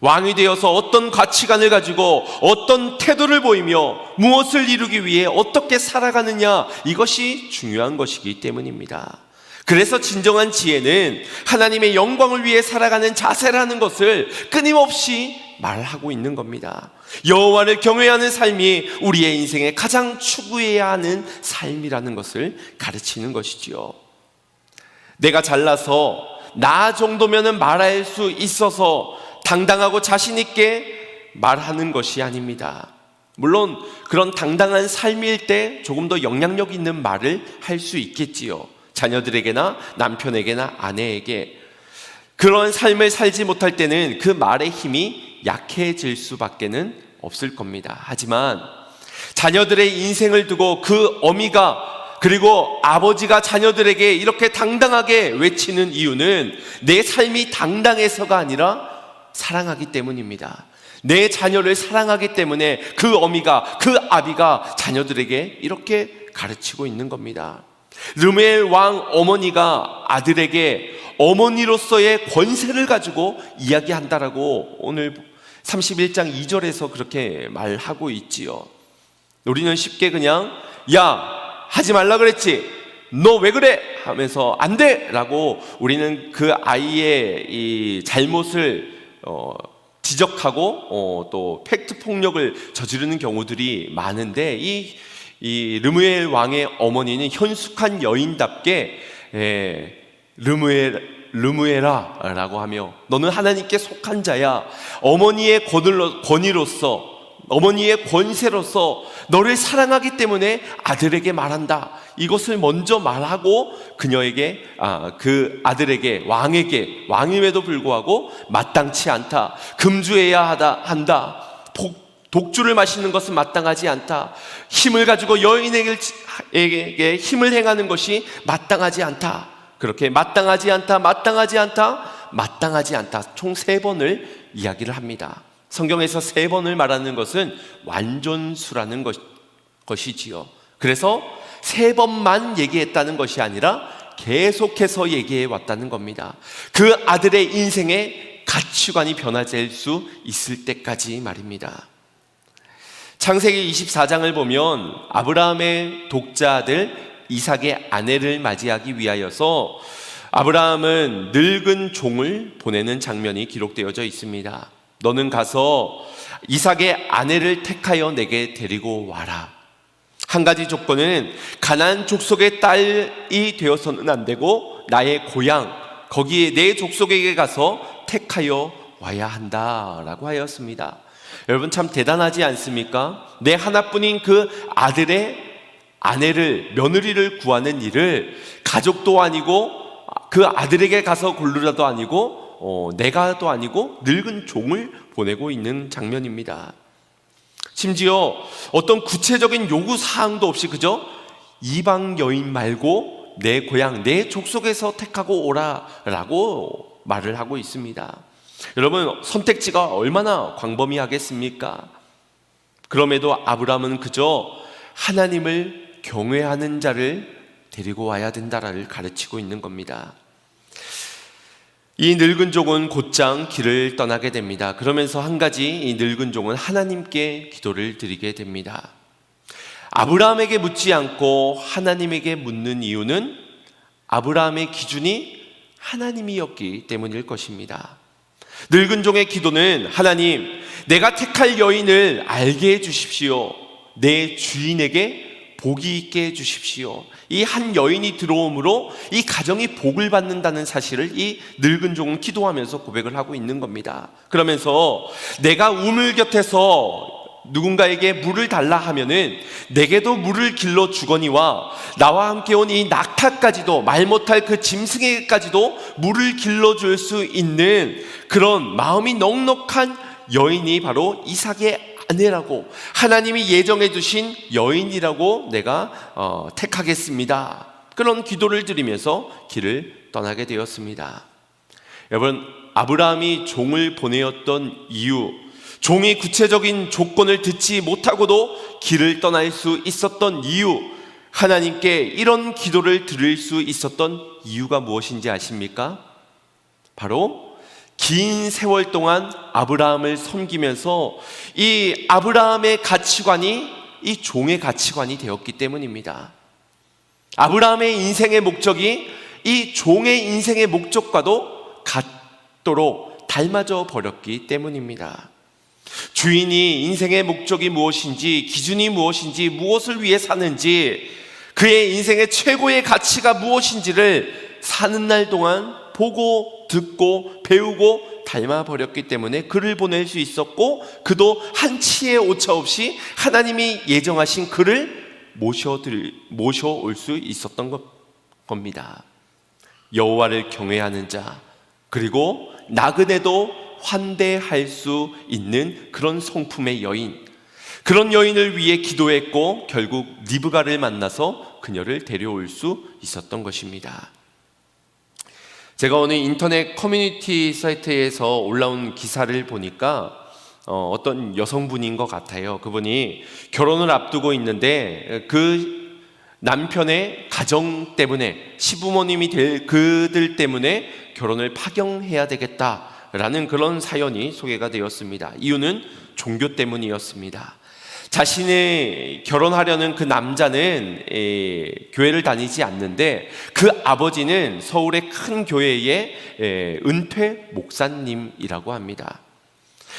S1: 왕이 되어서 어떤 가치관을 가지고 어떤 태도를 보이며 무엇을 이루기 위해 어떻게 살아가느냐, 이것이 중요한 것이기 때문입니다. 그래서 진정한 지혜는 하나님의 영광을 위해 살아가는 자세라는 것을 끊임없이 말하고 있는 겁니다. 여호와를 경외하는 삶이 우리의 인생에 가장 추구해야 하는 삶이라는 것을 가르치는 것이지요. 내가 잘나서 나 정도면은 말할 수 있어서 당당하고 자신 있게 말하는 것이 아닙니다. 물론 그런 당당한 삶일 때 조금 더 영향력 있는 말을 할 수 있겠지요. 자녀들에게나 남편에게나 아내에게. 그런 삶을 살지 못할 때는 그 말의 힘이 약해질 수밖에는 없을 겁니다. 하지만 자녀들의 인생을 두고 그 어미가, 그리고 아버지가 자녀들에게 이렇게 당당하게 외치는 이유는 내 삶이 당당해서가 아니라 사랑하기 때문입니다. 내 자녀를 사랑하기 때문에 그 어미가, 그 아비가 자녀들에게 이렇게 가르치고 있는 겁니다. 르무엘 왕 어머니가 아들에게 어머니로서의 권세를 가지고 이야기한다라고 오늘 31장 2절에서 그렇게 말하고 있지요. 우리는 쉽게 그냥 야, 하지 말라 그랬지, 너 왜 그래? 하면서 안 돼! 라고 우리는 그 아이의 이 잘못을 지적하고 또 팩트 폭력을 저지르는 경우들이 많은데, 이 르무엘 왕의 어머니는 현숙한 여인답게 르무엘아 라고 하며 너는 하나님께 속한 자야, 어머니의 권위로서, 어머니의 권세로서 너를 사랑하기 때문에 아들에게 말한다. 이것을 먼저 말하고 그녀에게, 그 아들에게, 왕에게, 왕임에도 불구하고 마땅치 않다, 금주해야 한다, 독주를 마시는 것은 마땅하지 않다, 힘을 가지고 여인에게 힘을 행하는 것이 마땅하지 않다, 그렇게 마땅하지 않다, 마땅하지 않다, 마땅하지 않다, 총 3번을 이야기를 합니다. 성경에서 3번을 말하는 것은 완전수라는 것이지요. 그래서 3번만 얘기했다는 것이 아니라 계속해서 얘기해 왔다는 겁니다. 그 아들의 인생에 가치관이 변화될 수 있을 때까지 말입니다. 창세기 24장을 보면 아브라함의 독자 아들 이삭의 아내를 맞이하기 위하여서 아브라함은 늙은 종을 보내는 장면이 기록되어져 있습니다. 너는 가서 이삭의 아내를 택하여 내게 데리고 와라. 한 가지 조건은 가나안 족속의 딸이 되어서는 안 되고 나의 고향, 거기에 내 족속에게 가서 택하여 와야 한다라고 하였습니다. 여러분 참 대단하지 않습니까? 내 하나뿐인 그 아들의 아내를, 며느리를 구하는 일을 가족도 아니고 그 아들에게 가서 고르라도 아니고 내가도 아니고 늙은 종을 보내고 있는 장면입니다. 심지어 어떤 구체적인 요구 사항도 없이 그저 이방 여인 말고 내 고향, 내 족속에서 택하고 오라라고 말을 하고 있습니다. 여러분 선택지가 얼마나 광범위하겠습니까? 그럼에도 아브라함은 그저 하나님을 경외하는 자를 데리고 와야 된다를 가르치고 있는 겁니다. 이 늙은 종은 곧장 길을 떠나게 됩니다. 그러면서 한 가지 이 늙은 종은 하나님께 기도를 드리게 됩니다. 아브라함에게 묻지 않고 하나님에게 묻는 이유는 아브라함의 기준이 하나님이었기 때문일 것입니다. 늙은 종의 기도는 하나님, 내가 택할 여인을 알게 해주십시오. 내 주인에게 복이 있게 해주십시오. 이 한 여인이 들어옴으로 이 가정이 복을 받는다는 사실을 이 늙은 종은 기도하면서 고백을 하고 있는 겁니다. 그러면서 내가 우물 곁에서 누군가에게 물을 달라 하면은 내게도 물을 길러 주거니와 나와 함께 온 이 낙타까지도 말 못할 그 짐승에게까지도 물을 길러줄 수 있는 그런 마음이 넉넉한 여인이 바로 이삭의 아내라고, 하나님이 예정해 두신 여인이라고 내가 택하겠습니다. 그런 기도를 드리면서 길을 떠나게 되었습니다. 여러분, 아브라함이 종을 보내었던 이유, 종이 구체적인 조건을 듣지 못하고도 길을 떠날 수 있었던 이유, 하나님께 이런 기도를 드릴 수 있었던 이유가 무엇인지 아십니까? 바로 긴 세월 동안 아브라함을 섬기면서 이 아브라함의 가치관이 이 종의 가치관이 되었기 때문입니다. 아브라함의 인생의 목적이 이 종의 인생의 목적과도 같도록 닮아져 버렸기 때문입니다. 주인이 인생의 목적이 무엇인지, 기준이 무엇인지, 무엇을 위해 사는지, 그의 인생의 최고의 가치가 무엇인지를 사는 날 동안 보고 듣고 배우고 닮아버렸기 때문에 그를 보낼 수 있었고, 그도 한치의 오차 없이 하나님이 예정하신 그를 모셔올 수 있었던 겁니다. 여호와를 경외하는 자, 그리고 나그네도 환대할 수 있는 그런 성품의 여인, 그런 여인을 위해 기도했고 결국 리브가를 만나서 그녀를 데려올 수 있었던 것입니다. 제가 오늘 인터넷 커뮤니티 사이트에서 올라온 기사를 보니까 어떤 여성분인 것 같아요. 그분이 결혼을 앞두고 있는데 그 남편의 가정 때문에, 시부모님이 될 그들 때문에 결혼을 파경해야 되겠다라는 그런 사연이 소개가 되었습니다. 이유는 종교 때문이었습니다. 자신이 결혼하려는 그 남자는 교회를 다니지 않는데 그 아버지는 서울의 큰 교회의 은퇴 목사님이라고 합니다.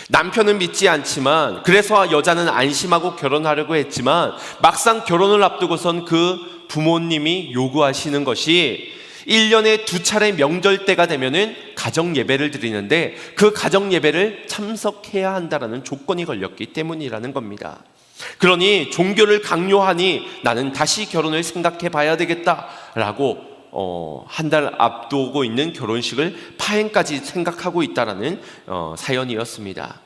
S1: 남편은 믿지 않지만, 그래서 여자는 안심하고 결혼하려고 했지만 막상 결혼을 앞두고선 그 부모님이 요구하시는 것이 1년에 2차례 명절 때가 되면은 가정 예배를 드리는데 그 가정 예배를 참석해야 한다라는 조건이 걸렸기 때문이라는 겁니다. 그러니 종교를 강요하니 나는 다시 결혼을 생각해 봐야 되겠다라고 한 달 앞두고 있는 결혼식을 파행까지 생각하고 있다라는 사연이었습니다.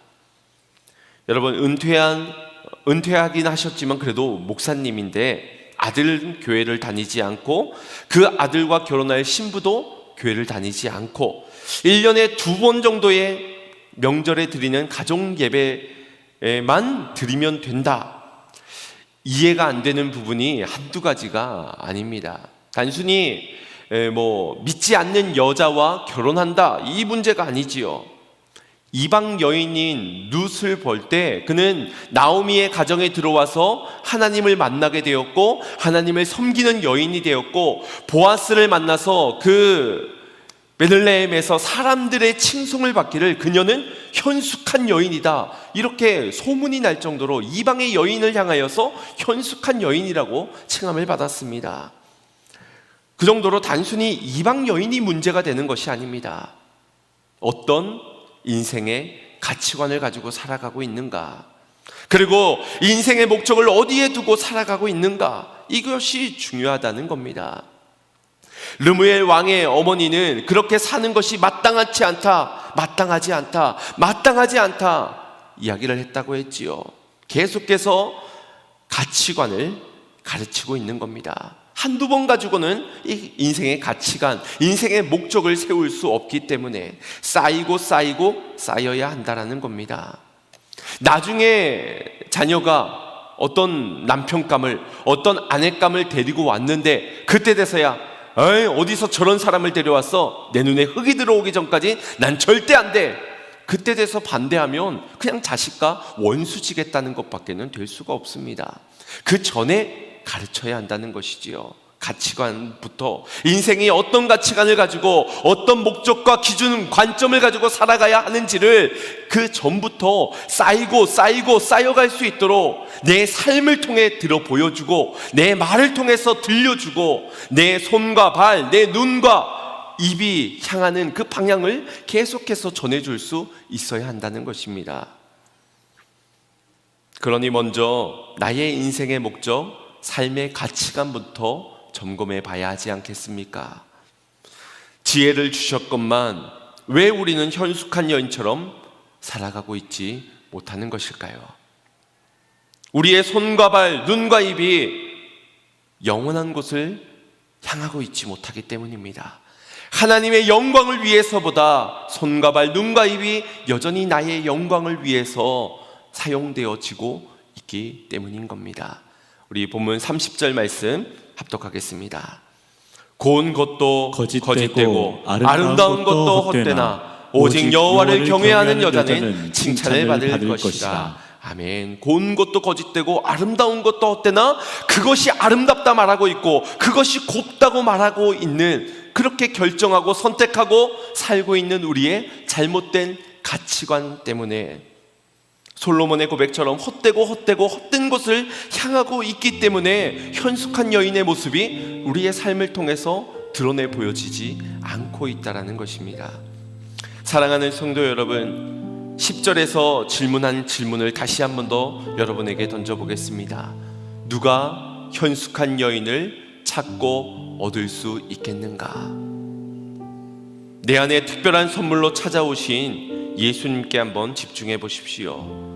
S1: 여러분, 은퇴하긴 하셨지만 그래도 목사님인데 아들은 교회를 다니지 않고 그 아들과 결혼할 신부도 교회를 다니지 않고 1년에 2번 정도의 명절에 드리는 가정 예배만 드리면 된다. 이해가 안 되는 부분이 한두 가지가 아닙니다. 단순히 믿지 않는 여자와 결혼한다, 이 문제가 아니지요. 이방 여인인 룻을 볼 때 그는 나오미의 가정에 들어와서 하나님을 만나게 되었고 하나님을 섬기는 여인이 되었고, 보아스를 만나서 그 베들레헴에서 사람들의 칭송을 받기를 그녀는 현숙한 여인이다, 이렇게 소문이 날 정도로 이방의 여인을 향하여서 현숙한 여인이라고 칭함을 받았습니다. 그 정도로 단순히 이방 여인이 문제가 되는 것이 아닙니다. 어떤 인생의 가치관을 가지고 살아가고 있는가, 그리고 인생의 목적을 어디에 두고 살아가고 있는가, 이것이 중요하다는 겁니다. 르무엘 왕의 어머니는 그렇게 사는 것이 마땅하지 않다, 마땅하지 않다, 마땅하지 않다 이야기를 했다고 했지요. 계속해서 가치관을 가르치고 있는 겁니다. 한두 번 가지고는 이 인생의 가치관, 인생의 목적을 세울 수 없기 때문에 쌓이고 쌓여야 한다는 겁니다. 나중에 자녀가 어떤 남편감을, 어떤 아내감을 데리고 왔는데 그때 돼서야 어디서 저런 사람을 데려왔어, 내 눈에 흙이 들어오기 전까지 난 절대 안 돼, 그때 돼서 반대하면 그냥 자식과 원수지겠다는 것밖에는 될 수가 없습니다. 그 전에 가르쳐야 한다는 것이지요. 가치관부터, 인생이 어떤 가치관을 가지고 어떤 목적과 기준, 관점을 가지고 살아가야 하는지를 그 전부터 쌓여갈 수 있도록 내 삶을 통해 들어 보여주고, 내 말을 통해서 들려주고, 내 손과 발, 내 눈과 입이 향하는 그 방향을 계속해서 전해줄 수 있어야 한다는 것입니다. 그러니 먼저 나의 인생의 목적, 삶의 가치관부터 점검해 봐야 하지 않겠습니까? 지혜를 주셨건만 왜 우리는 현숙한 여인처럼 살아가고 있지 못하는 것일까요? 우리의 손과 발, 눈과 입이 영원한 곳을 향하고 있지 못하기 때문입니다. 하나님의 영광을 위해서보다 손과 발, 눈과 입이 여전히 나의 영광을 위해서 사용되어지고 있기 때문인 겁니다. 우리 본문 30절 말씀 합독하겠습니다. 고운 것도 거짓되고 아름다운 것도 헛되나 오직 여호와를 경외하는 여자는 칭찬을 받을 것이다. 아멘. 고운 것도 거짓되고 아름다운 것도 헛되나 그것이 아름답다 말하고 있고 그것이 곱다고 말하고 있는, 그렇게 결정하고 선택하고 살고 있는 우리의 잘못된 가치관 때문에, 솔로몬의 고백처럼 헛된 것을 향하고 있기 때문에 현숙한 여인의 모습이 우리의 삶을 통해서 드러내 보여지지 않고 있다는 것입니다. 사랑하는 성도 여러분, 10절에서 질문한 질문을 다시 한 번 더 여러분에게 던져보겠습니다. 누가 현숙한 여인을 찾고 얻을 수 있겠는가? 내 안에 특별한 선물로 찾아오신 예수님께 한번 집중해 보십시오.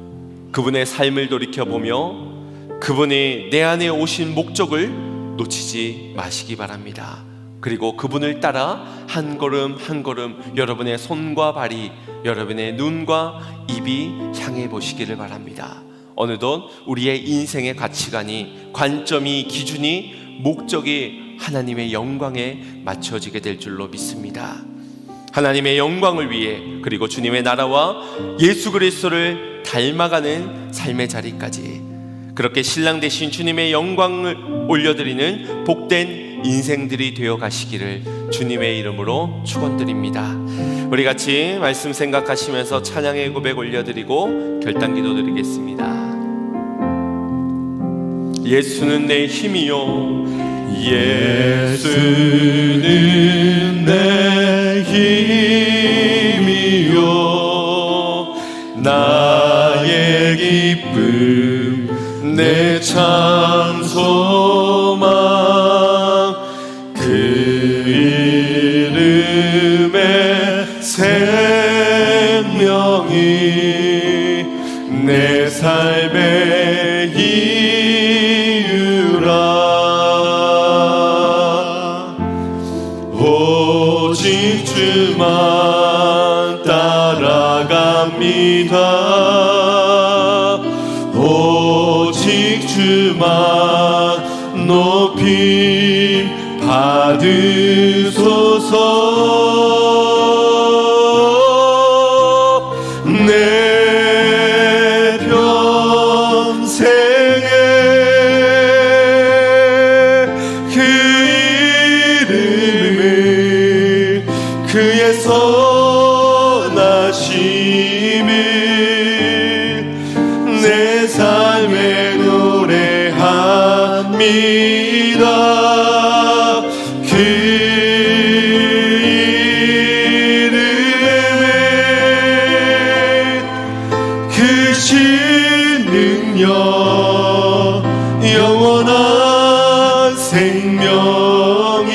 S1: 그분의 삶을 돌이켜보며 그분이 내 안에 오신 목적을 놓치지 마시기 바랍니다. 그리고 그분을 따라 한 걸음 한 걸음 여러분의 손과 발이, 여러분의 눈과 입이 향해 보시기를 바랍니다. 어느덧 우리의 인생의 가치관이, 관점이, 기준이, 목적이 하나님의 영광에 맞춰지게 될 줄로 믿습니다. 하나님의 영광을 위해, 그리고 주님의 나라와 예수 그리스도를 닮아가는 삶의 자리까지, 그렇게 신랑 되신 주님의 영광을 올려드리는 복된 인생들이 되어 가시기를 주님의 이름으로 축원드립니다. 우리 같이 말씀 생각하시면서 찬양의 고백 올려드리고 결단 기도 드리겠습니다. 예수는 내 힘이요, 예수는 내 힘이요, 나의 기쁨, 내 참 소망, 그 이름의 생명이 내 삶의 이유라. 오직 주만 따라갑니다. 오직 오직 주만 높임 받으소서. 내 평생에 그 이름을 그의 선하심을 내 삶에 노래합니다. 그 이름에 그 신능력 영원한 생명이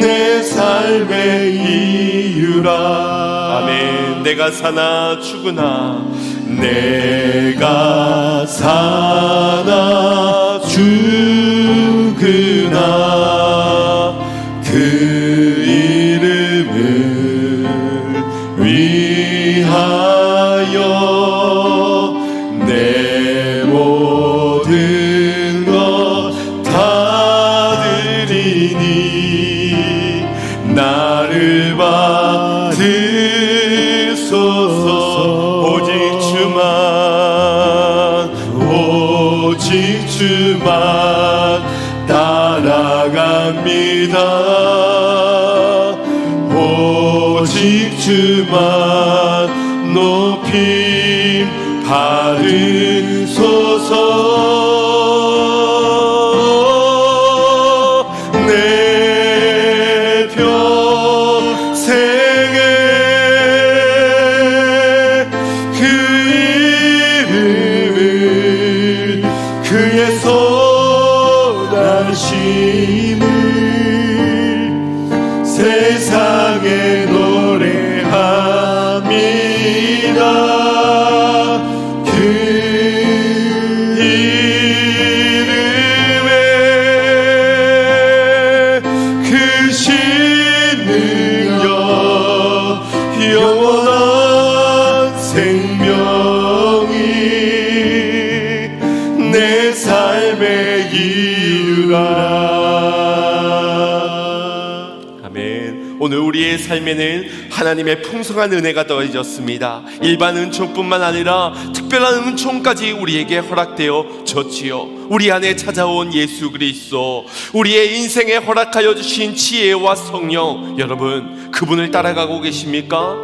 S1: 내 삶의 이유라. 아멘. 내가 사나 죽으나 내가 사나 죽으나 그 이름을 위하여 내 모든 것 다 드리니 나를 받으소서. 오직 주만 따라갑니다. 오직 주만 높임 받으소서. 내 평생에 그 이름을 그의 선하심을 세상에 노래합니다. 그 이름에 그 신능력 영원한 생명이 내 삶의 이유라. 아멘. 오늘 우리의 삶에는 하나님의 풍성한 은혜가 더해졌습니다. 일반 은총뿐만 아니라 특별한 은총까지 우리에게 허락되어 졌지요. 우리 안에 찾아온 예수 그리스도, 우리의 인생에 허락하여 주신 지혜와 성령, 여러분 그분을 따라가고 계십니까?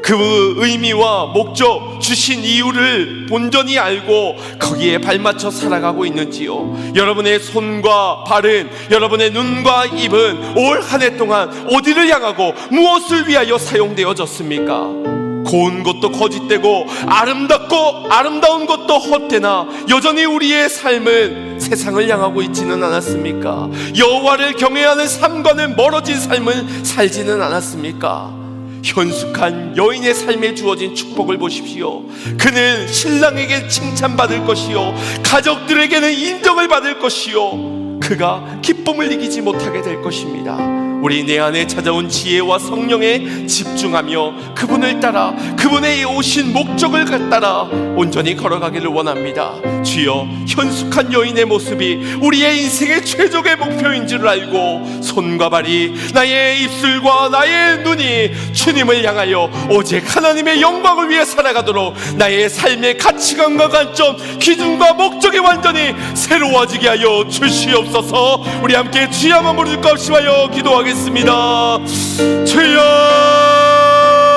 S1: 그 의미와 목적, 주신 이유를 온전히 알고 거기에 발맞춰 살아가고 있는지요? 여러분의 손과 발은, 여러분의 눈과 입은 올 한 해 동안 어디를 향하고 무엇을 위하여 사용되어졌습니까? 고운 것도 거짓되고 아름다운 것도 헛되나 여전히 우리의 삶은 세상을 향하고 있지는 않았습니까? 여호와를 경외하는 삶과는 멀어진 삶을 살지는 않았습니까? 현숙한 여인의 삶에 주어진 축복을 보십시오. 그는 신랑에게 칭찬받을 것이요, 가족들에게는 인정을 받을 것이요, 그가 기쁨을 이기지 못하게 될 것입니다. 우리 내 안에 찾아온 지혜와 성령에 집중하며 그분을 따라, 그분의 오신 목적을 따라 온전히 걸어가기를 원합니다. 주여, 현숙한 여인의 모습이 우리의 인생의 최적의 목표인 줄 알고 손과 발이, 나의 입술과 나의 눈이 주님을 향하여 오직 하나님의 영광을 위해 살아가도록 나의 삶의 가치관과 관점, 기준과 목적이 완전히 새로워지게 하여 주시옵소서. 우리 함께 주여 한번 부를 것 없이 하여 기도하겠습니다. 주여,